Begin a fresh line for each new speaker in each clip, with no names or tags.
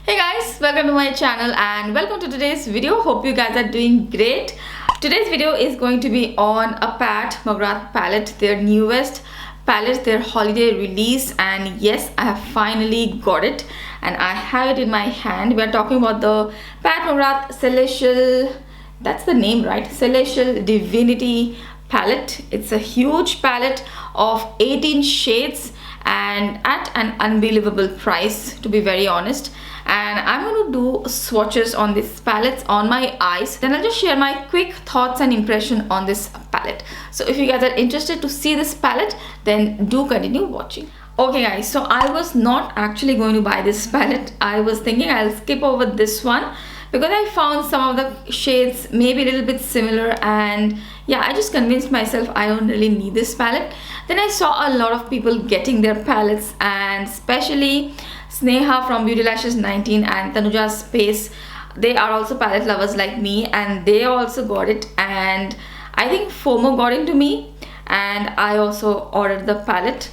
Hey guys, welcome to my channel and welcome to today's video. Hope you guys are doing great. Today's video is going to be on a McGrath palette, their newest palette, their holiday release, and yes, I have finally got it and I have it in my hand. We are talking about the McGrath Celestial, that's the name, right? Celestial Divinity palette. It's a huge palette of 18 shades and at an unbelievable price, to be very honest. And I'm going to do swatches on these palettes on my eyes, then I'll just share my quick thoughts and impression on this palette. So if you guys are interested to see this palette, then do continue watching. Okay guys, so I was not actually going to buy this palette. I was thinking I'll skip over this one because I found some of the shades maybe a little bit similar, and yeah, I just convinced myself I don't really need this palette. Then I saw a lot of people getting their palettes, and especially Sneha from Beauty Lashes 19 and Tanuja Space. They are also palette lovers like me and they also got it, and I think FOMO got into me and I also ordered the palette.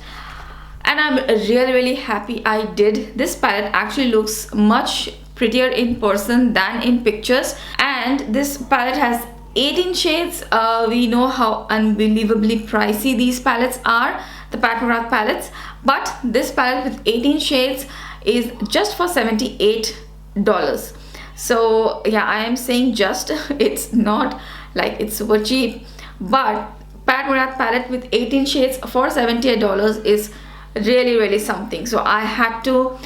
And I'm really happy I did. This palette actually looks much prettier in person than in pictures, and this palette has 18 shades. We know how unbelievably pricey these palettes are, the McGrath palettes, but this palette with 18 shades is just for $78. So yeah, I am saying just, it's not like it's super cheap, but McGrath palette with 18 shades for $78 is really something. So I had to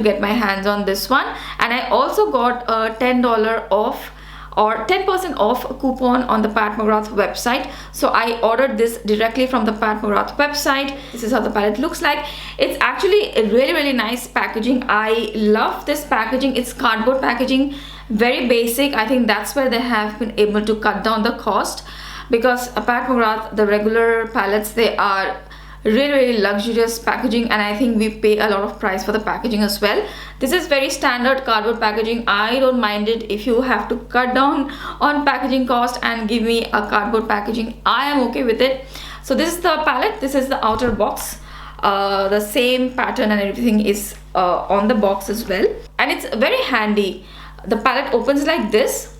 get my hands on this one, and I also got a $10 off or 10% off coupon on the McGrath website. So I ordered this directly from the McGrath website. This is how the palette looks like. It's actually a really nice packaging. I love this packaging. It's cardboard packaging, very basic. I think that's where they have been able to cut down the cost, because at McGrath, the regular palettes, they are really luxurious packaging, and I think we pay a lot of price for the packaging as well. This is very standard cardboard packaging. I don't mind it if you have to cut down on packaging cost and give me a cardboard packaging. I am okay with it. So this is the palette. This is the outer box. The same pattern and everything is on the box as well, and it's very handy. The palette opens like this.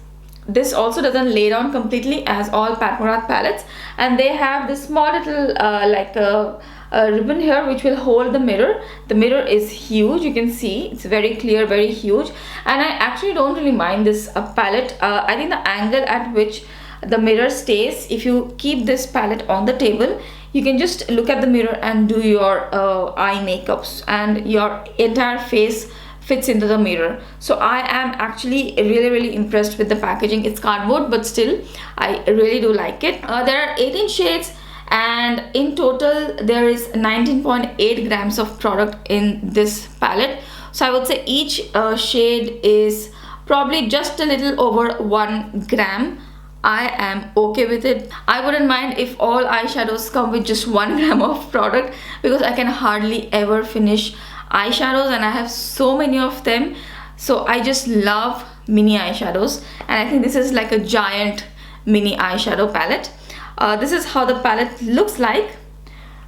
This also doesn't lay down completely as all McGrath palettes, and they have this small little like a ribbon here which will hold the mirror. The mirror is huge, you can see it's very clear, very huge, and I actually don't really mind this palette. I think the angle at which the mirror stays, if you keep this palette on the table, you can just look at the mirror and do your eye makeups, and your entire face fits into the mirror. So I am actually really impressed with the packaging. It's cardboard, but still I really do like it. There are 18 shades, and in total there is 19.8 grams of product in this palette. So I would say each shade is probably just a little over 1 gram. I am okay with it. I wouldn't mind if all eyeshadows come with just 1 gram of product, because I can hardly ever finish eyeshadows and I have so many of them. So I just love mini eyeshadows, and I think this is like a giant mini eyeshadow palette. This is how the palette looks like.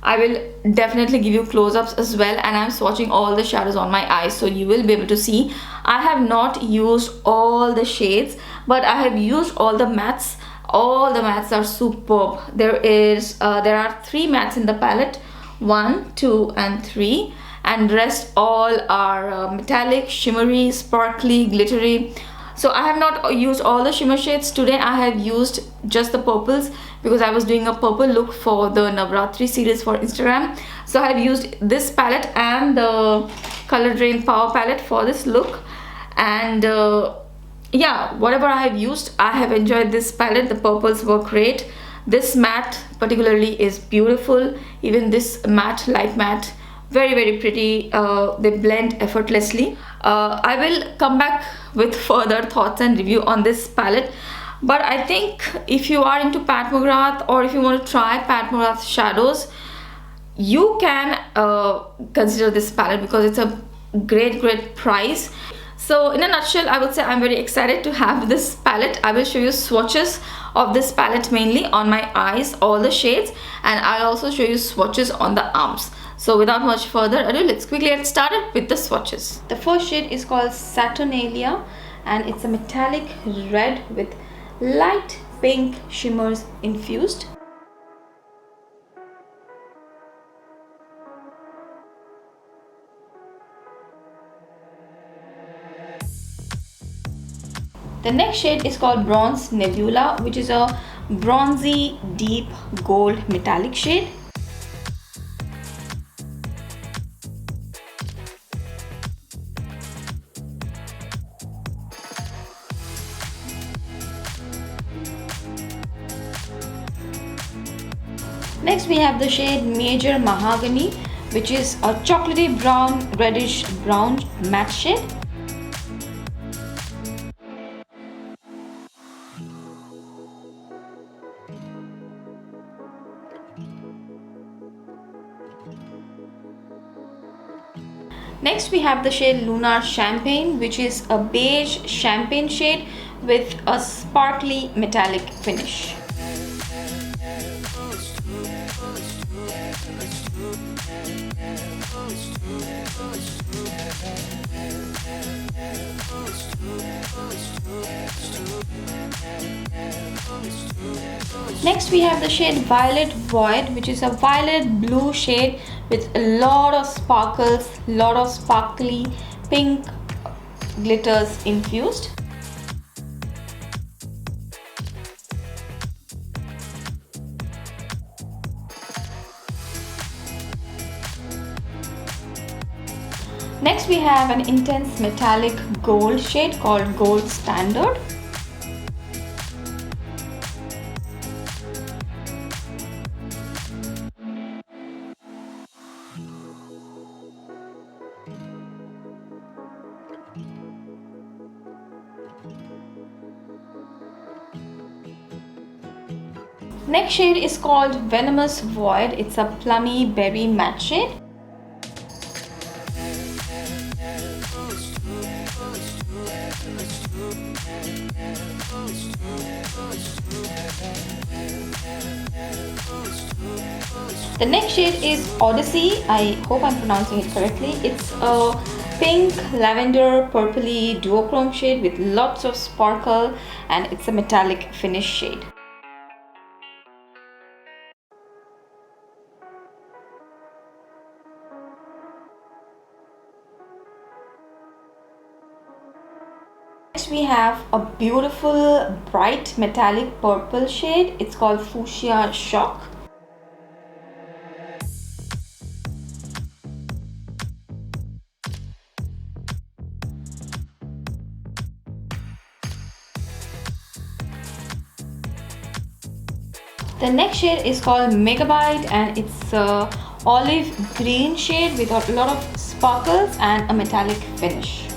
I will definitely give you close-ups as well, and I'm swatching all the shadows on my eyes, so you will be able to see. I have not used all the shades, but I have used all the mattes. All the mattes are superb. There are 3 mattes in the palette, 1, 2 and 3, and rest all are metallic, shimmery, sparkly, glittery. So I have not used all the shimmer shades. Today I have used just the purples because I was doing a purple look for the Navratri series for Instagram. So I have used this palette and the Color Drain Power palette for this look, and yeah, whatever I have used, I have enjoyed this palette. The purples were great. This matte particularly is beautiful. Even this matte, light matte, very pretty. They blend effortlessly. I will come back with further thoughts and review on this palette, but I think if you are into McGrath, or if you want to try McGrath shadows, you can consider this palette because it's a great price. So in a nutshell, I would say I'm very excited to have this palette. I will show you swatches of this palette mainly on my eyes, all the shades, and I'll also show you swatches on the arms. So without much further ado, let's quickly get started with the swatches. The first shade is called Saturnalia and it's a metallic red with light pink shimmers infused. The next shade is called Bronze Nebula, which is a bronzy deep gold metallic shade. Next we have the shade Major Mahogany, which is a chocolatey brown reddish brown matte shade. Next we have the shade Lunar Champagne, which is a beige champagne shade with a sparkly metallic finish. Next we have the shade Violet Void, which is a violet blue shade with a lot of sparkles, lot of sparkly pink glitters infused. Next we have an intense metallic gold shade called Gold Standard. Next shade is called Venomous Void. It's a plummy berry matte shade. The next shade is Odyssey. I hope I'm pronouncing it correctly. It's a pink, lavender, purpley duochrome shade with lots of sparkle and it's a metallic finish shade. Next we have a beautiful bright metallic purple shade. It's called Fuchsia Shock. The next shade is called Megabyte and it's a olive green shade with a lot of sparkles and a metallic finish.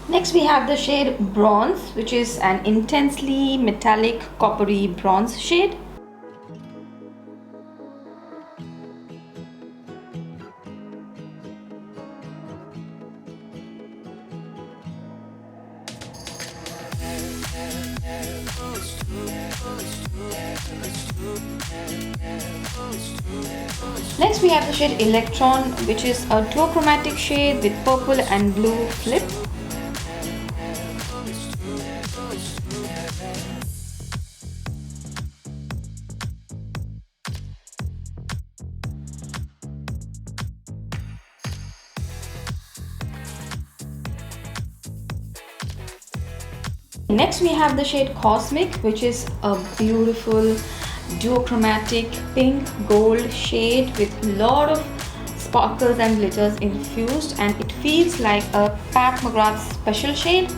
Next we have the shade Bronze, which is an intensely metallic coppery bronze shade. Next we have the shade Electron, which is a duochromatic shade with purple and blue flip. Next we have the shade Cosmic, which is a beautiful duochromatic pink gold shade with a lot of sparkles and glitters infused, and it feels like a Pat McGrath special shade.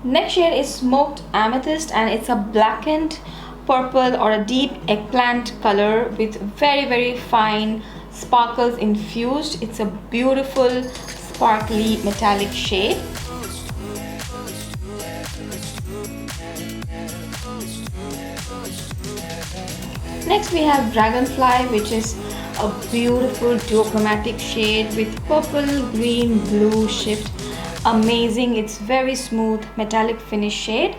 Next shade is Smoked Amethyst and it's a blackened purple or a deep eggplant color with very fine sparkles infused. It's a beautiful sparkly metallic shade. Next we have Dragonfly, which is a beautiful duochromatic shade with purple, green, blue shift. Amazing, it's very smooth metallic finish shade.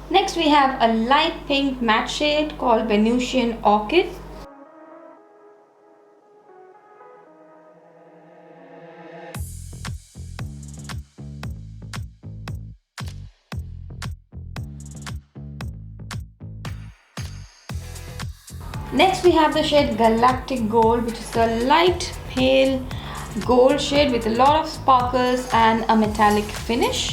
Next we have a light pink matte shade called Venusian Orchid. Next we have the shade Galactic Gold, which is a light pale gold shade with a lot of sparkles and a metallic finish.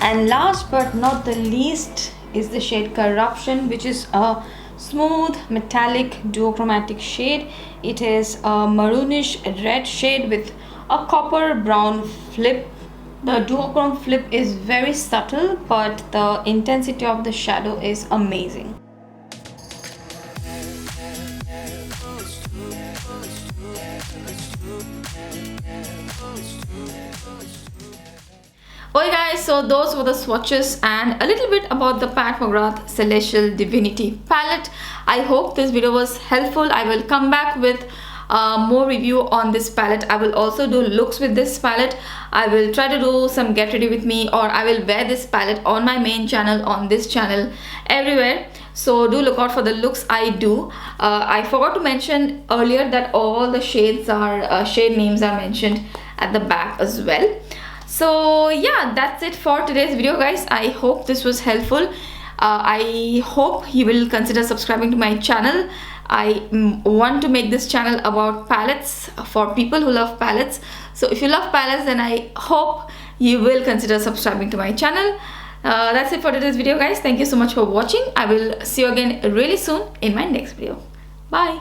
And last but not the least is the shade Corruption, which is a smooth metallic duochromatic shade. It is a maroonish red shade with a copper brown flip. The duochrome flip is very subtle, but the intensity of the shadow is amazing. Okay guys, so those were the swatches and a little bit about the Pat McGrath Celestial Divinity palette. I hope this video was helpful. I will come back with more review on this palette. I will also do looks with this palette. I will try to do some get ready with me, or I will wear this palette on my main channel, on this channel, everywhere. So do look out for the looks I do. I forgot to mention earlier that all the shades are shade names are mentioned at the back as well. So yeah, that's it for today's video guys. I hope this was helpful. I hope you will consider subscribing to my channel. I want to make this channel about palettes for people who love palettes. So if you love palettes, then I hope you will consider subscribing to my channel. That's it for today's video guys. Thank you so much for watching. I will see you again really soon in my next video. Bye.